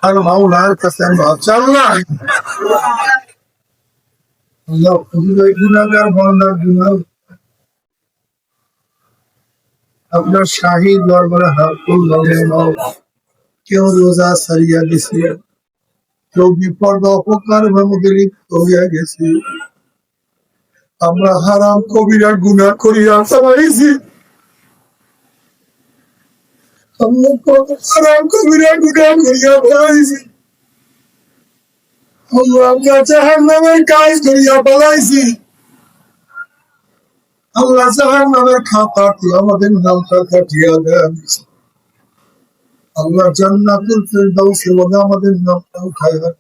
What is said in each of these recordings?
আর মাওলার কাছে আমরা চাল্লাহ আল্লাহ খুবই গুনাহগার বান্দা গুনাহ আপনার শাহী দরবারে হাত তুললাম কেউ রোজা সারিয়া গেছে কেউ বিপদ অপকার মধ্যে লিপ্ত হইয়া গেছে আমরা হারাম কবিরা গুনাহ করিয়া চালাইছি আমরা হারাম কবিরা গুনাহ করিয়া চালাইছি আমরা জাহান্নামের কাজ করিয়া পালাইছি আল্লাহ জাহান্নামের খাতাটি আমাদের নামটা কাটিয়া দেন আল্লাহ জান্নাতুল ফিরদাউসে ওনা আমাদের নামটা উঠায় দেন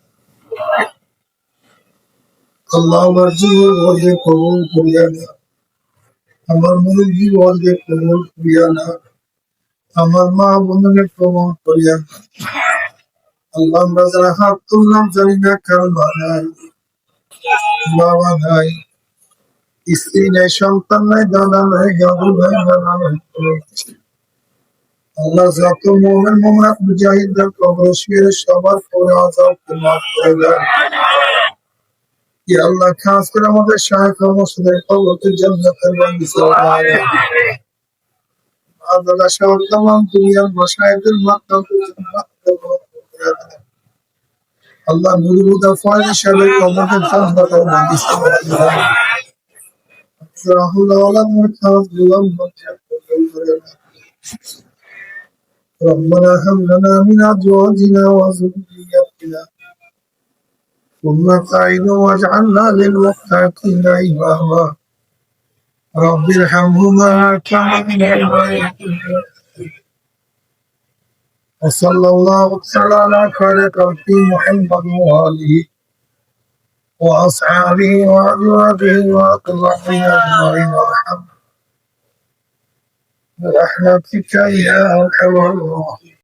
আল্লাহ আমার জীবন বর্গে কবুল করিয়া না আমার মুরব্বী বর্গে কবুল করিয়া না আমার মা বোনকে কবুল করিয়া না আল্লাহ আমরা যারা হাত তুললাম জানি না কার মা নাই বাবা নাই স্ত্রী নাই সন্তান নাই দাদা নাই দাদু নাই নানা নাই আল্লাহ যত মোমেন মোমনাত মুজাহিদদের কবর শুয়ে সবার পরে আযাবকে মাফ করে দেন ইয়া আল্লাহ খাস করে আমাদের শায়েখ মুর্শিদের কবরকে জান্নাতের বাগিচা বানায় আল্লাহ সব तमाम দুনিয়ার মাশায়েখদের মাকতাবকে জান্নাতের বাগিচা বানায় আল্লাহ নুরুল হুদা ফয়জ সাহেবের কবরকে জান্নাতের বাগিচা বানায় রাহুল আলম খাস গোলাম বঞ্চিত করে ربنا هب لنا من أزواجنا وذرياتنا قرة أعين واجعلنا للمتقين إماما رب ارحمهما كما ربياني وصلى الله تعالى على خير خلقه محمد وآله وأصحابه وأزواجه وأقربائه أجمعين وارحمهم برحمتك يا أرحم الراحمين